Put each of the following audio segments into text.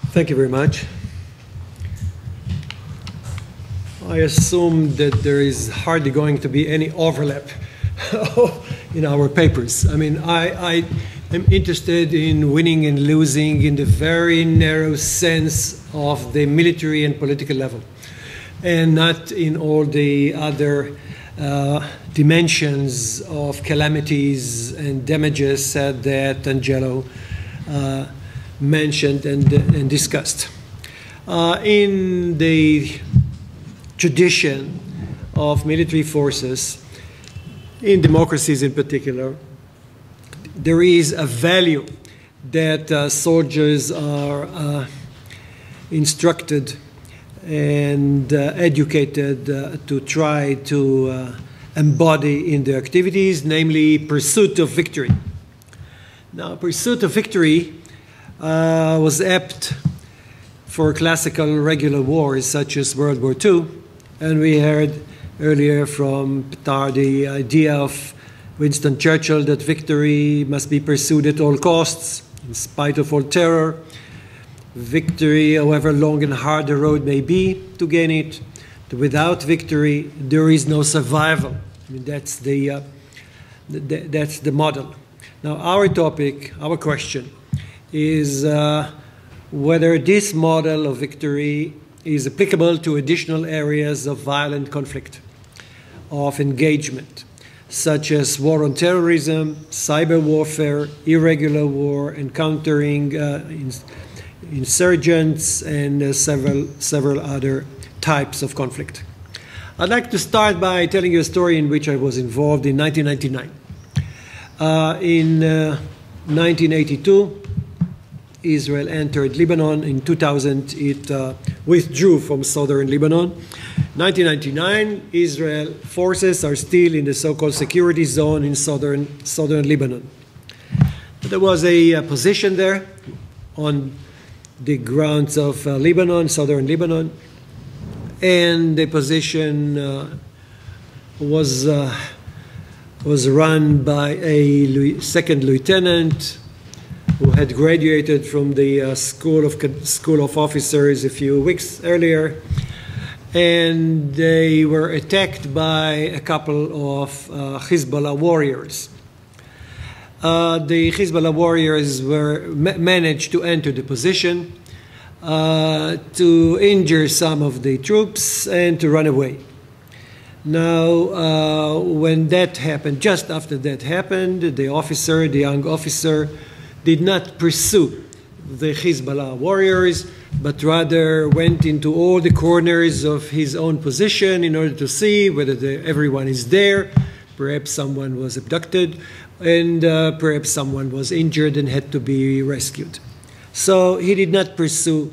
Thank you very much. I assume that there is hardly going to be any overlap in our papers. I mean, I am interested in winning and losing in the very narrow sense of the military and political level, and not in all the other dimensions of calamities and damages that Angelo mentioned and discussed. In the tradition of military forces, in democracies in particular, there is a value that soldiers are instructed and educated to try to embody in their activities, namely pursuit of victory. Now, pursuit of victory was apt for classical regular wars such as World War II, and we heard earlier from Petar the idea of Winston Churchill that victory must be pursued at all costs, in spite of all terror. Victory, however long and hard the road may be to gain it, without victory there is no survival. I mean, that's the model. Now, our topic, our question, is whether this model of victory is applicable to additional areas of violent conflict, of engagement, such as war on terrorism, cyber warfare, irregular war, encountering insurgents, and several other types of conflict. I'd like to start by telling you a story in which I was involved in 1999. In 1982, Israel entered Lebanon. In 2000, it withdrew from southern Lebanon. 1999, Israel forces are still in the so-called security zone in southern Lebanon. There was a position there on the grounds of Lebanon, southern Lebanon, and the position was run by a second lieutenant who had graduated from the School of Officers a few weeks earlier, and they were attacked by a couple of Hezbollah warriors. The Hezbollah warriors managed to enter the position, to injure some of the troops and to run away. Now, when that happened, just after that happened, the young officer, did not pursue the Hezbollah warriors, but rather went into all the corners of his own position in order to see whether everyone is there. Perhaps someone was abducted, and perhaps someone was injured and had to be rescued. So he did not pursue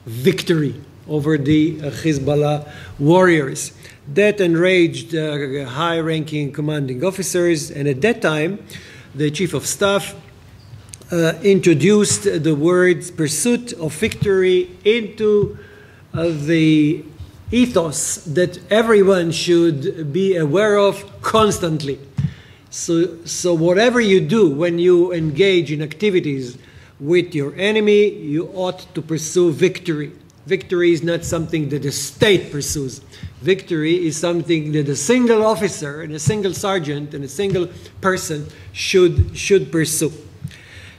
victory over the Hezbollah warriors. That enraged high-ranking commanding officers, and at that time, the chief of staff introduced the words pursuit of victory into the ethos that everyone should be aware of constantly. So whatever you do when you engage in activities with your enemy, you ought to pursue victory. Victory is not something that the state pursues. Victory is something that a single officer and a single sergeant and a single person should pursue.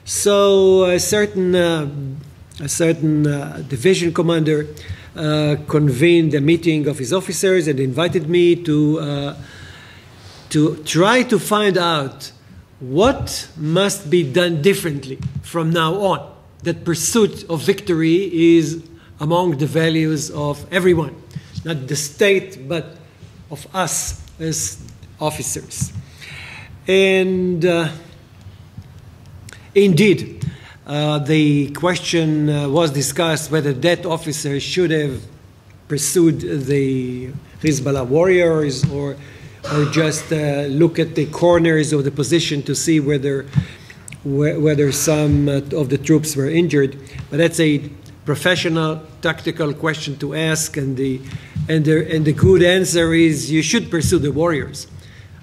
So a certain division commander convened a meeting of his officers and invited me to try to find out what must be done differently from now on. That pursuit of victory is among the values of everyone, not the state, but of us as officers. And indeed, the question was discussed whether that officer should have pursued the Hezbollah warriors or just look at the corners of the position to see whether some of the troops were injured. But that's a professional, tactical question to ask, and the good answer is you should pursue the warriors.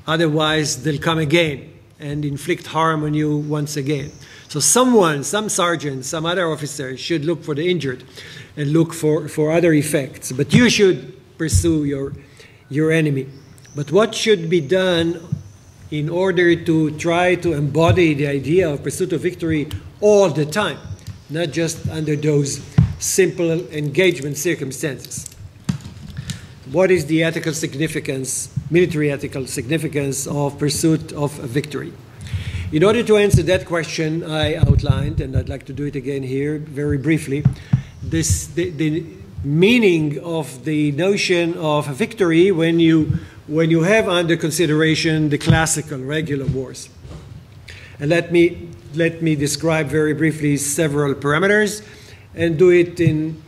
Otherwise, they'll come again, and inflict harm on you once again. So someone, some sergeant, some other officer should look for the injured and look for other effects. But you should pursue your enemy. But what should be done in order to try to embody the idea of pursuit of victory all the time, not just under those simple engagement circumstances? What is the ethical significance, military ethical significance of pursuit of victory? In order to answer that question, I outlined, and I'd like to do it again here very briefly, the meaning of the notion of victory when you have under consideration the classical regular wars. And let me describe very briefly several parameters and do it in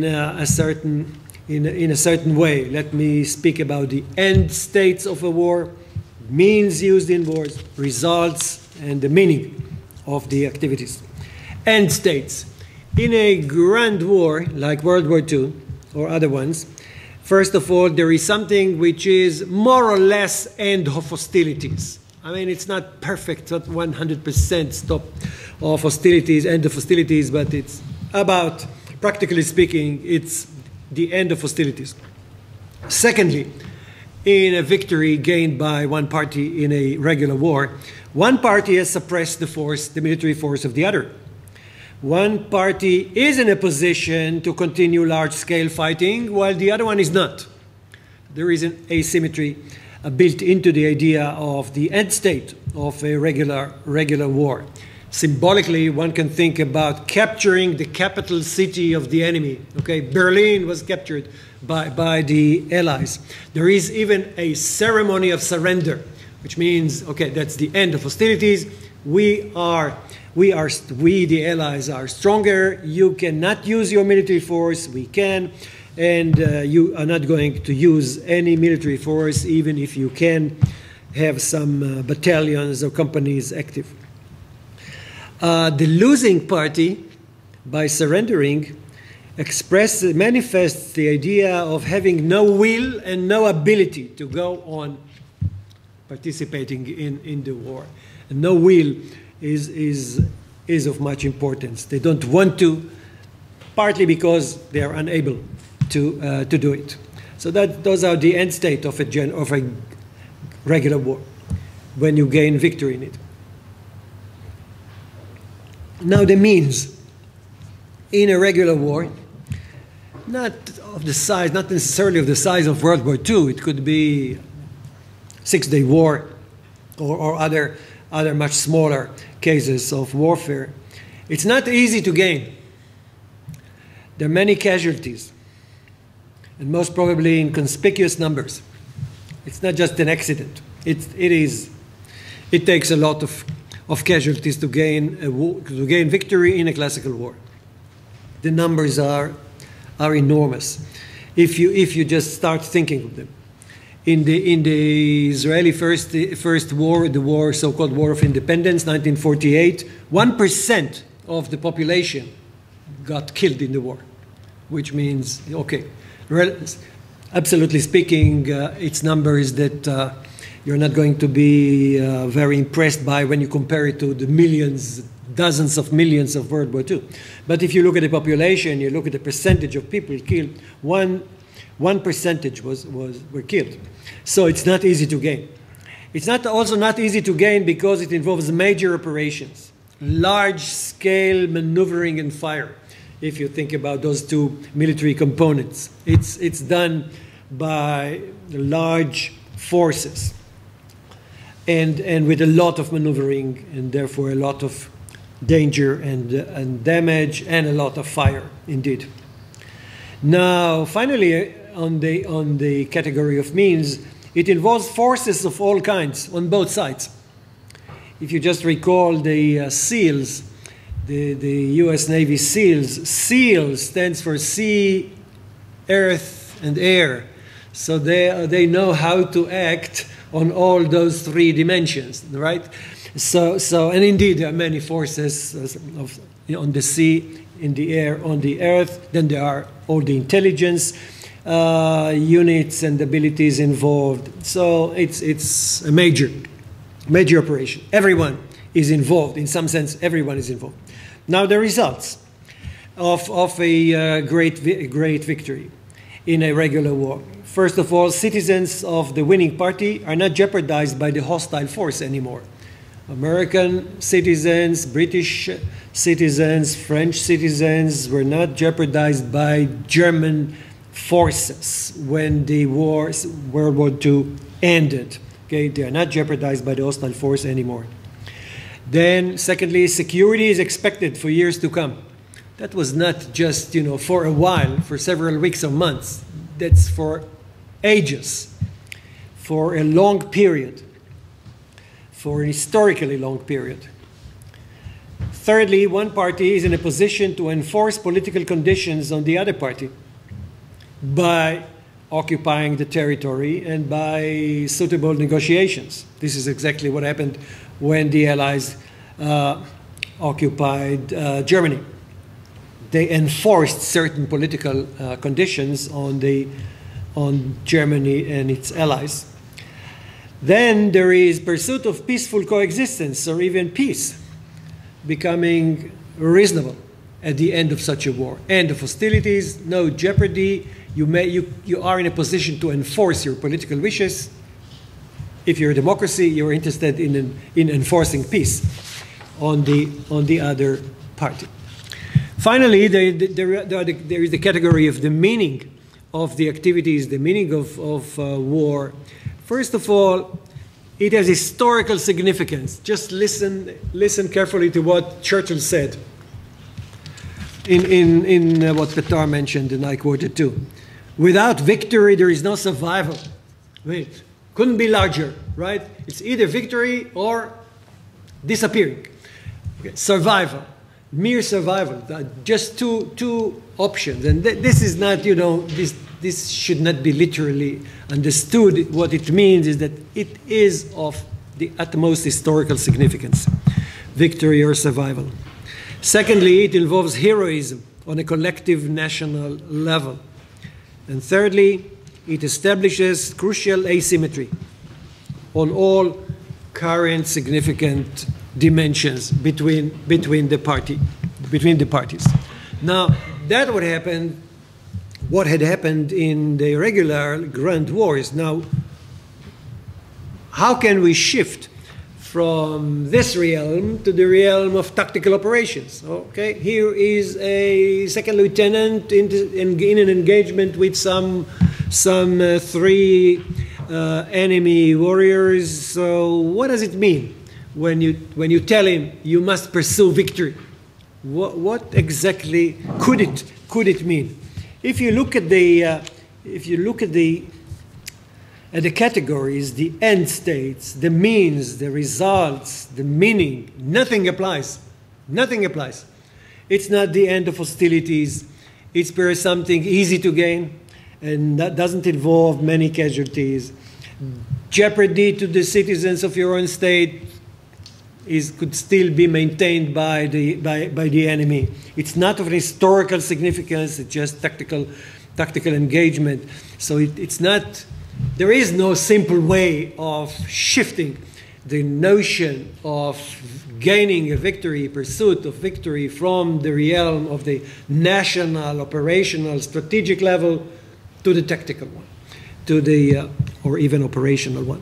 a certain way. Let me speak about the end states of a war, means used in wars, results, and the meaning of the activities. End states. In a grand war like World War II or other ones, first of all, there is something which is more or less end of hostilities. I mean, it's not perfect, not 100% stop of hostilities, end of hostilities, but it's about, practically speaking, it's the end of hostilities. Secondly, in a victory gained by one party in a regular war, one party has suppressed the military force of the other. One party is in a position to continue large-scale fighting, while the other one is not. There is an asymmetry built into the idea of the end state of a regular war. Symbolically, one can think about capturing the capital city of the enemy. Okay, Berlin was captured by the Allies. There is even a ceremony of surrender, which means, okay, that's the end of hostilities. We, the Allies, are stronger. You cannot use your military force. We can. And you are not going to use any military force, even if you can have some battalions or companies active. The losing party, by surrendering, manifests the idea of having no will and no ability to go on participating in the war. And no will is of much importance. They don't want to, partly because they are unable to do it. So those are the end state of a regular war, when you gain victory in it. Now the means in a regular war, not of the size, not necessarily of the size of World War II. It could be Six-Day War or other much smaller cases of warfare. It's not easy to gain. There are many casualties, and most probably in conspicuous numbers. It's not just an accident. It takes a lot of casualties to gain victory in a classical war. The numbers are enormous if you just start thinking of them. In the Israeli first war, the war, so-called War of Independence, 1948, 1% of the population got killed in the war, which means, okay, absolutely speaking, it's numbers that you're not going to be very impressed by when you compare it to the millions, dozens of millions of World War II. But if you look at the population, you look at the percentage of people killed, one percentage were killed. So it's not easy to gain. It's also not easy to gain because it involves major operations, large-scale maneuvering and fire. If you think about those two military components, it's done by large forces and with a lot of maneuvering, and therefore a lot of danger and damage and a lot of fire indeed. Now, finally, on the category of means, it involves forces of all kinds on both sides. If you just recall the SEALs, the U.S. Navy SEALs, SEAL stands for Sea, Earth, and Air. So they know how to act on all those three dimensions, right? So and indeed there are many forces on the sea, in the air, on the earth. Then there are all the intelligence units and abilities involved. So it's a major Major operation. Everyone is involved. In some sense, everyone is involved. Now, the results of a great victory in a regular war. First of all, citizens of the winning party are not jeopardized by the hostile force anymore. American citizens, British citizens, French citizens were not jeopardized by German forces when the World War II ended. Okay, they are not jeopardized by the hostile force anymore. Then, secondly, security is expected for years to come. That was not just, for a while, for several weeks or months. That's for ages, for a long period, for an historically long period. Thirdly, one party is in a position to enforce political conditions on the other party by occupying the territory and by suitable negotiations. This is exactly what happened when the Allies occupied Germany. They enforced certain political conditions on Germany and its allies. Then there is pursuit of peaceful coexistence or even peace becoming reasonable at the end of such a war. End of hostilities, no jeopardy. You are in a position to enforce your political wishes. If you're a democracy, you're interested in enforcing peace on the other party. Finally, there is the category of the meaning of the activities, the meaning of war. First of all, it has historical significance. Just listen carefully to what Churchill said in what Qatar mentioned, and I quoted too. Without victory, there is no survival. Wait, couldn't be larger, right? It's either victory or disappearing. Okay. Survival, mere survival. Just two options, and this is not, this should not be literally understood. What it means is that it is of the utmost historical significance, victory or survival. Secondly, it involves heroism on a collective national level. And thirdly, it establishes crucial asymmetry on all current significant dimensions between the parties. Now, that what had happened in the regular grand wars. Now, how can we shift from this realm to the realm of tactical operations? Okay, here is a second lieutenant in an engagement with some three enemy warriors. So what does it mean when you tell him you must pursue victory? What exactly could it mean? If you look at the categories, the end states, the means, the results, the meaning, nothing applies. Nothing applies. It's not the end of hostilities. It's perhaps something easy to gain, and that doesn't involve many casualties. Jeopardy to the citizens of your own state could still be maintained by the enemy. It's not of historical significance. It's just tactical engagement. So it's not. There is no simple way of shifting the notion of gaining a victory, pursuit of victory, from the realm of the national, operational, strategic level to the tactical one, to the or even operational one,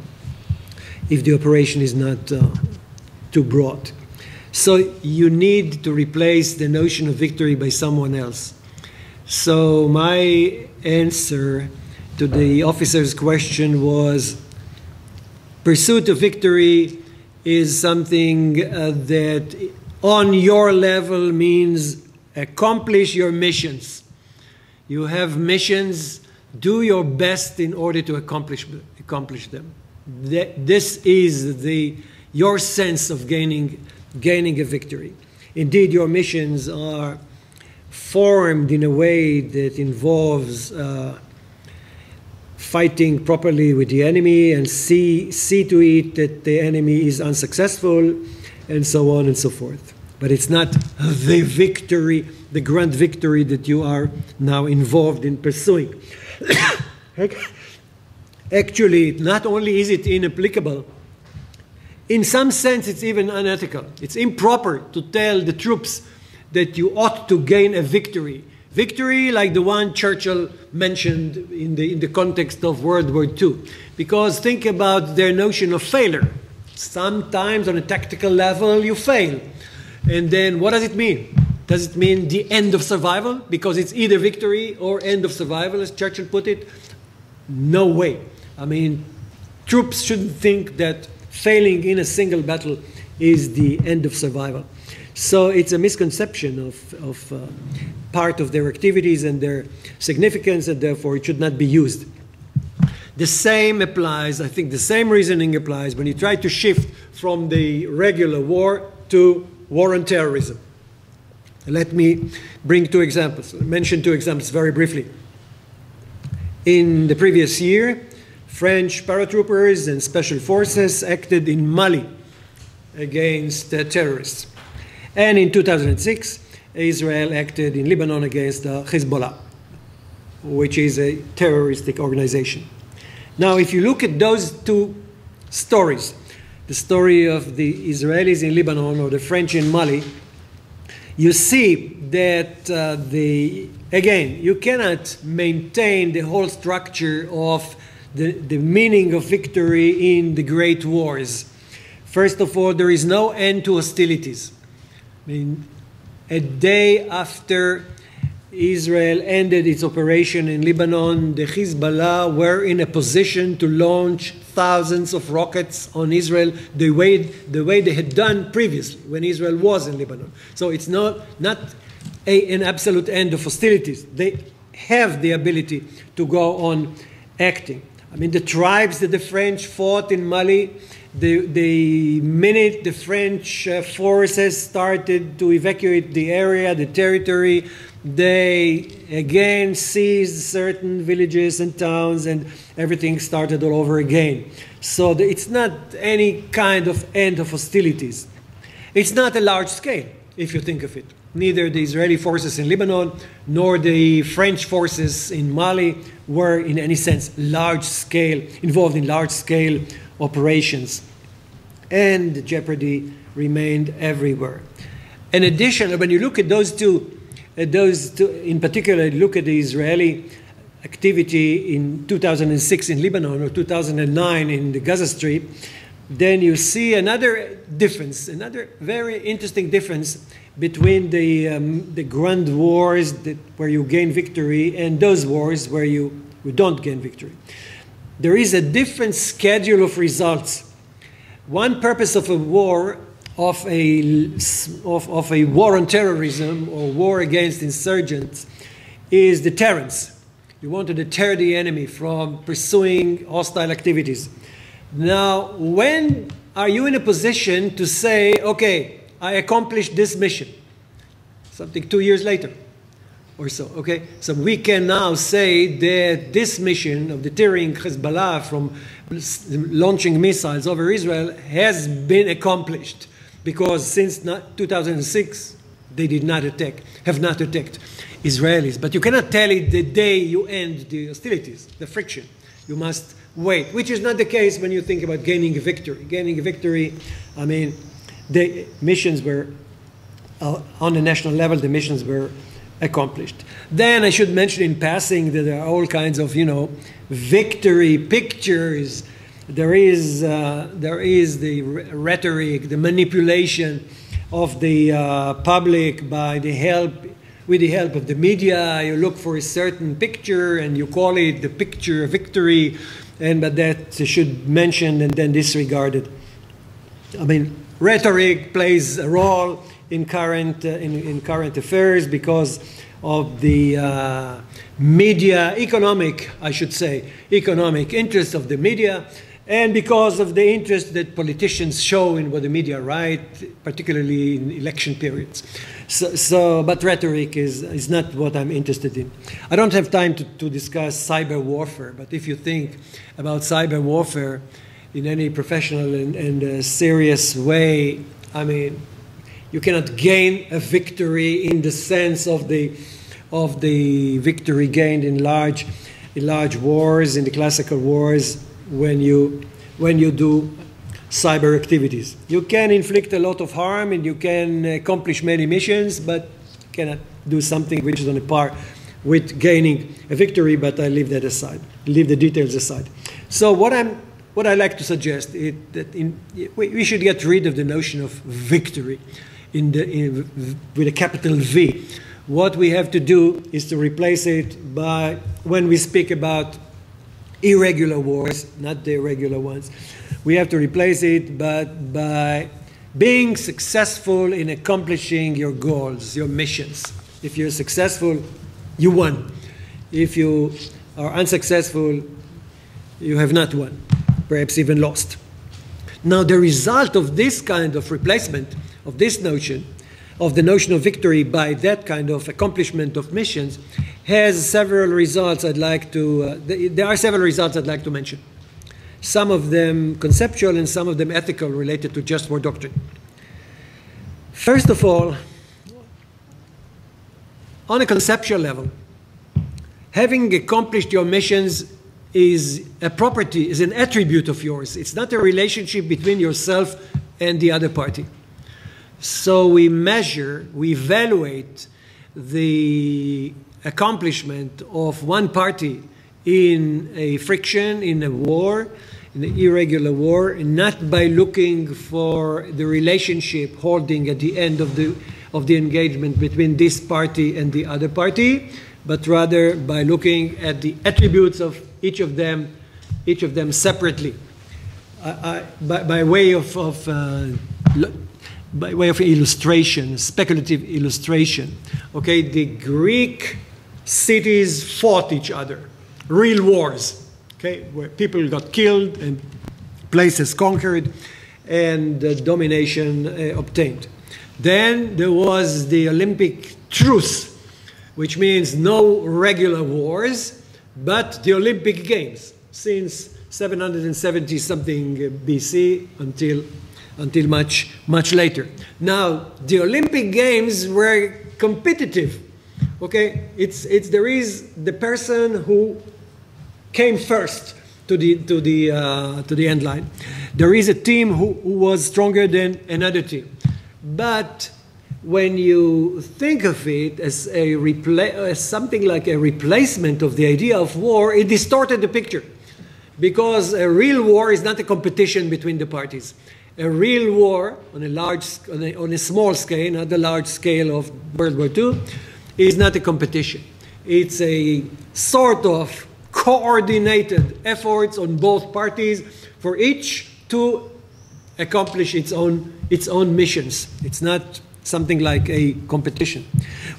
if the operation is not too broad. So you need to replace the notion of victory by someone else. So my answer to the officer's question was, pursuit of victory is something that on your level means accomplish your missions. You have missions, do your best in order to accomplish them. This is your sense of gaining a victory. Indeed, your missions are formed in a way that involves fighting properly with the enemy and see to it that the enemy is unsuccessful, and so on and so forth. But it's not the victory, the grand victory that you are now involved in pursuing. Actually, not only is it inapplicable In some sense, it's even unethical. It's improper to tell the troops that you ought to gain a victory. Victory like the one Churchill mentioned in the context of World War II. Because think about their notion of failure. Sometimes on a tactical level you fail. And then what does it mean? Does it mean the end of survival? Because it's either victory or end of survival, as Churchill put it? No way. I mean, troops shouldn't think that failing in a single battle is the end of survival. So it's a misconception of part of their activities and their significance, and therefore it should not be used. The same applies, I think the same reasoning applies when you try to shift from the regular war to war on terrorism. Let me bring two examples, mention two examples very briefly. In the previous year, French paratroopers and special forces acted in Mali against terrorists. And in 2006, Israel acted in Lebanon against Hezbollah, which is a terroristic organization. Now, if you look at those two stories, the story of the Israelis in Lebanon or the French in Mali, you see that, again, you cannot maintain the whole structure of the meaning of victory in the great wars. First of all, there is no end to hostilities. I mean, a day after Israel ended its operation in Lebanon, the Hezbollah were in a position to launch thousands of rockets on Israel the way they had done previously when Israel was in Lebanon. So it's not an absolute end of hostilities. They have the ability to go on acting. I mean, the tribes that the French fought in Mali, the minute the French forces started to evacuate the area, the territory, they again seized certain villages and towns, and everything started all over again. So it's not any kind of end of hostilities. It's not a large scale, if you think of it. Neither the Israeli forces in Lebanon nor the French forces in Mali were in any sense involved in large-scale operations. And the jeopardy remained everywhere. In addition, when you look at those two, in particular, look at the Israeli activity in 2006 in Lebanon or 2009 in the Gaza Strip, then you see another difference, another very interesting difference between the grand wars where you gain victory and those wars where you don't gain victory. There is a different schedule of results. One purpose of a war, of a war on terrorism or war against insurgents, is deterrence. You want to deter the enemy from pursuing hostile activities. Now, when are you in a position to say, okay, I accomplished this mission? Something 2 years later or so, okay? So we can now say that this mission of deterring Hezbollah from launching missiles over Israel has been accomplished, because since 2006, they have not attacked Israelis. But you cannot tell it the day you end the hostilities, the friction. You must wait, which is not the case when you think about gaining a victory. Gaining a victory, I mean, the missions were, on the national level, the missions were accomplished. Then I should mention in passing that there are all kinds of, victory pictures. There is the rhetoric, the manipulation of the public with the help of the media. You look for a certain picture and you call it the picture of victory, but that should mention and then disregarded. I mean, rhetoric plays a role in current affairs because of the economic interest of the media, and because of the interest that politicians show in what the media write, particularly in election periods. But rhetoric is not what I'm interested in. I don't have time to discuss cyber warfare, but if you think about cyber warfare in any professional and serious way, I mean, you cannot gain a victory in the sense of the victory gained in large wars, in the classical wars, when you do cyber activities. You can inflict a lot of harm and you can accomplish many missions, but you cannot do something which is on a par with gaining a victory, but I leave that aside, leave the details aside. So what I like to suggest is that we should get rid of the notion of victory with a capital V. What we have to do is to replace it by, when we speak about irregular wars, not the irregular ones, we have to replace it by being successful in accomplishing your goals, your missions. If you're successful, you won. If you are unsuccessful, you have not won, perhaps even lost. Now, the result of this kind of replacement of this notion, of the notion of victory by that kind of accomplishment of missions, has several results I'd like to, there are several results I'd like to mention. Some of them conceptual and some of them ethical, related to just war doctrine. First of all, on a conceptual level, having accomplished your missions is a property, is an attribute of yours. It's not a relationship between yourself and the other party. So we measure, we evaluate the accomplishment of one party in a friction, in a war, in an irregular war, not by looking for the relationship holding at the end of the engagement between this party and the other party, but rather by looking at the attributes of each of them separately. By way of illustration, speculative illustration, okay, the Greek cities fought each other, real wars, okay, where people got killed and places conquered and domination obtained. Then there was the Olympic truce, which means no regular wars, but the Olympic Games, since 770 something BC until much later. Now, the Olympic Games were competitive. Okay, there is the person who came first to the end line. There is a team who was stronger than another team. But when you think of it as something like a replacement of the idea of war, it distorted the picture. Because a real war is not a competition between the parties. A real war on a small scale, not the large scale of World War II, is not a competition. It's a sort of coordinated efforts on both parties for each to accomplish its own missions. It's not something like a competition,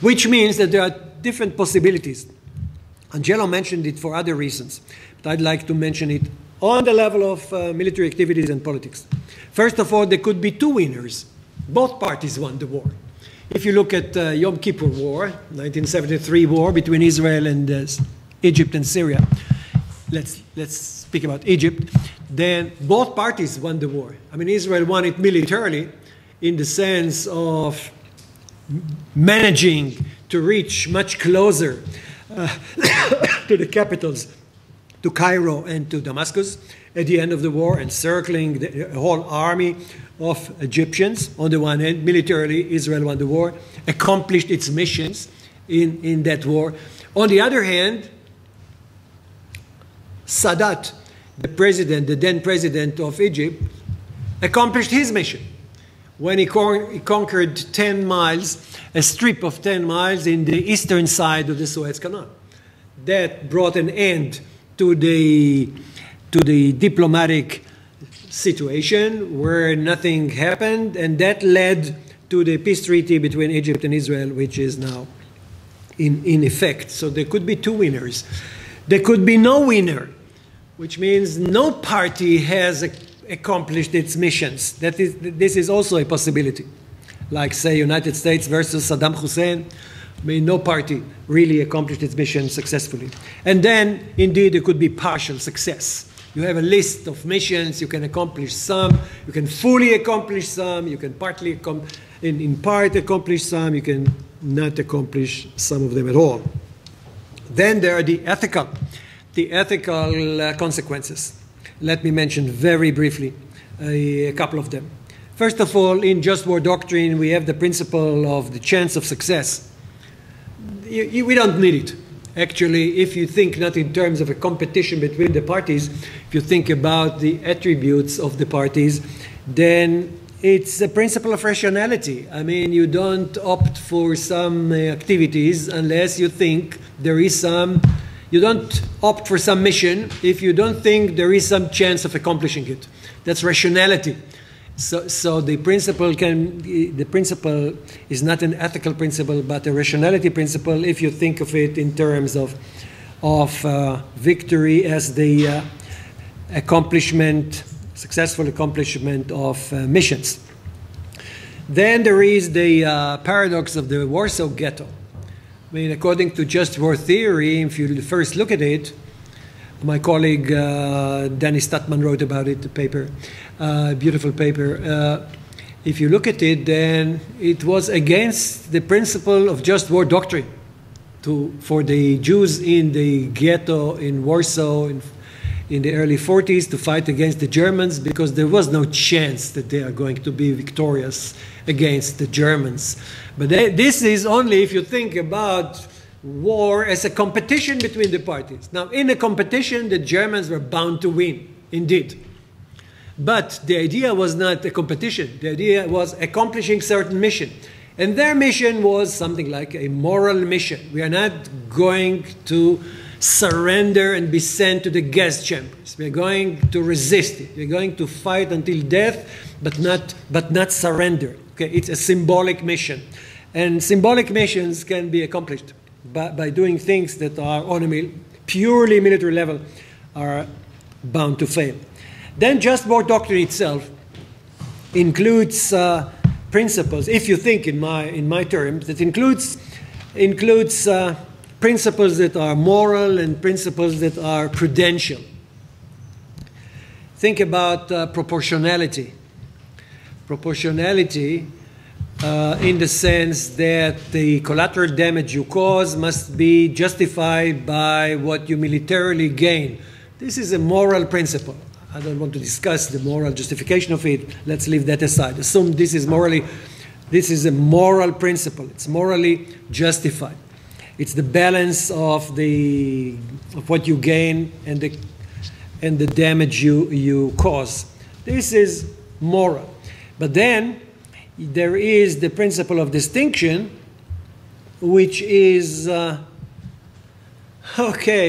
which means that there are different possibilities. Angelo mentioned it for other reasons, but I'd like to mention it on the level of military activities and politics. First of all, there could be two winners. Both parties won the war. If you look at Yom Kippur War, 1973 war between Israel and Egypt and Syria, let's speak about Egypt, then both parties won the war. I mean, Israel won it militarily in the sense of managing to reach much closer to the capitals, to Cairo and to Damascus at the end of the war, encircling the whole army of Egyptians. On the one hand, militarily, Israel won the war, accomplished its missions in that war. On the other hand, Sadat, the then president of Egypt, accomplished his mission when he conquered 10 miles, a strip of 10 miles in the eastern side of the Suez Canal. That brought an end to the diplomatic situation where nothing happened, and that led to the peace treaty between Egypt and Israel, which is now in effect. So there could be two winners. There could be no winner, which means no party has accomplished its missions. This is also a possibility. Like, say, United States versus Saddam Hussein. I mean, no party really accomplished its mission successfully. And then, indeed, there could be partial success. You have a list of missions, you can accomplish some, you can fully accomplish some, you can partly, in part accomplish some, you can not accomplish some of them at all. Then there are the ethical consequences. Let me mention very briefly a couple of them. First of all, in just war doctrine, we have the principle of the chance of success. We don't need it. Actually, if you think not in terms of a competition between the parties, if you think about the attributes of the parties, then it's a principle of rationality. I mean, you don't opt for some activities unless you think there is some, you don't opt for some mission if you don't think there is some chance of accomplishing it. That's rationality. So the principle is not an ethical principle, but a rationality principle if you think of it in terms of victory as the successful accomplishment of missions. Then there is the paradox of the Warsaw Ghetto. I mean, according to just war theory, if you first look at it, my colleague Danny Statman wrote about it, the paper, beautiful paper. If you look at it, then it was against the principle of just war doctrine for the Jews in the ghetto in Warsaw in the early 40s to fight against the Germans, because there was no chance that they are going to be victorious against the Germans. But this is only if you think about war as a competition between the parties. Now, in a competition, the Germans were bound to win, indeed. But the idea was not a competition. The idea was accomplishing certain mission. And their mission was something like a moral mission. We are not going to surrender and be sent to the gas chambers. We are going to resist it. We are going to fight until death, but not surrender. Okay? It's a symbolic mission. And symbolic missions can be accomplished by doing things that are on a purely military level are bound to fail. Then just war doctrine itself includes principles, if you think in my terms, that includes principles that are moral and principles that are prudential. Think about proportionality. Proportionality in the sense that the collateral damage you cause must be justified by what you militarily gain. This is a moral principle. I don't want to discuss the moral justification of it. Let's leave that aside. Assume this is a moral principle. It's morally justified. It's the balance of what you gain and the damage you cause. This is moral. But then there is the principle of distinction, which is, okay,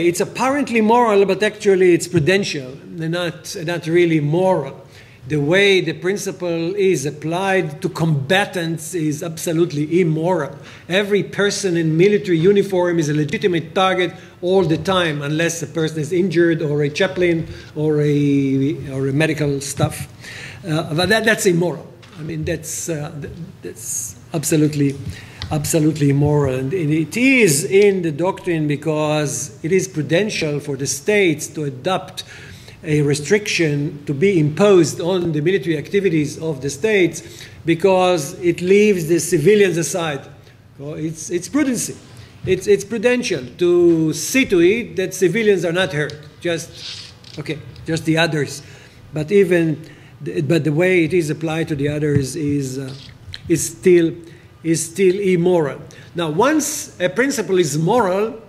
it's apparently moral, but actually it's prudential, not really moral. The way the principle is applied to combatants is absolutely immoral. Every person in military uniform is a legitimate target all the time, unless a person is injured or a chaplain or a medical staff. But that's immoral. I mean, that's absolutely immoral. And it is in the doctrine because it is prudential for the states to adopt a restriction to be imposed on the military activities of the states because it leaves the civilians aside. So it's prudency. It's prudential to see to it that civilians are not hurt, just the others. But the way it is applied to the others is still immoral. Now, once a principle is moral,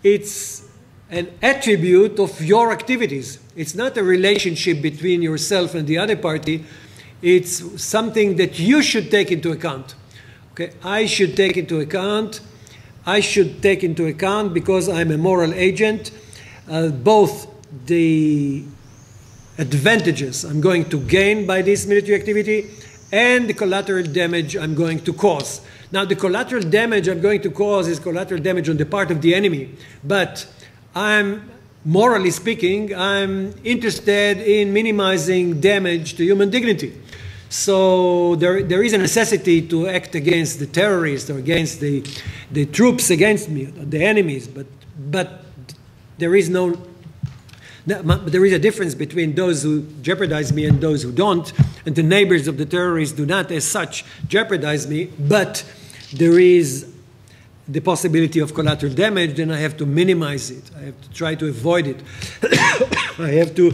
it's an attribute of your activities. It's not a relationship between yourself and the other party. It's something that you should take into account. Okay, I should take into account because I'm a moral agent, both the advantages I'm going to gain by this military activity and the collateral damage I'm going to cause. Now, the collateral damage I'm going to cause is collateral damage on the part of the enemy, but morally speaking, I'm interested in minimizing damage to human dignity. So there is a necessity to act against the terrorists or against the troops against me, the enemies, but there is a difference between those who jeopardize me and those who don't, and the neighbors of the terrorists do not as such jeopardize me, but there is the possibility of collateral damage, then I have to minimize it. I have to try to avoid it. I have to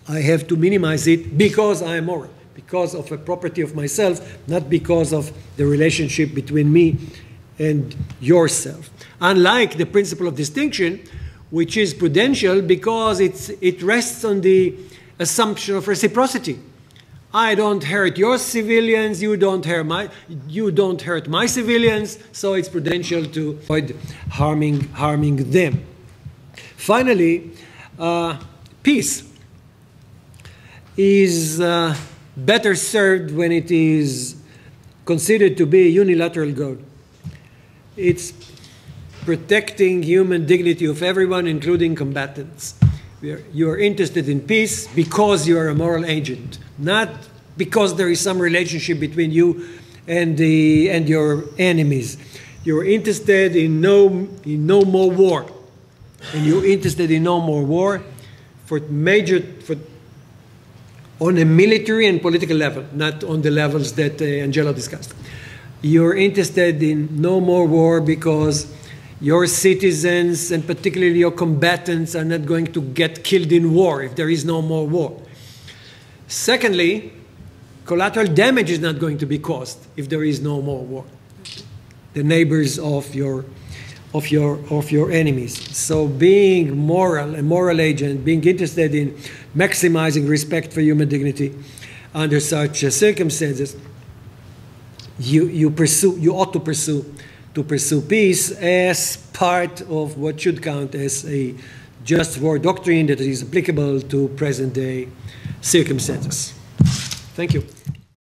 I have to minimize it because I am moral, because of a property of myself, not because of the relationship between me and yourself. Unlike the principle of distinction, which is prudential because it rests on the assumption of reciprocity. I don't hurt your civilians, you don't hurt my civilians, so it's prudential to avoid harming them. Finally, peace is better served when it is considered to be a unilateral goal. It's protecting human dignity of everyone, including combatants. You are interested in peace because you are a moral agent, not because there is some relationship between you and your enemies. You're interested in no more war, and you're interested in no more war on a military and political level, not on the levels that Angelo discussed. You're interested in no more war because your citizens, and particularly your combatants, are not going to get killed in war if there is no more war. Secondly, collateral damage is not going to be caused if there is no more war. The neighbors of your enemies. So being a moral agent, being interested in maximizing respect for human dignity under such circumstances, you ought to pursue peace as part of what should count as a just war doctrine that is applicable to present-day circumstances. Thank you.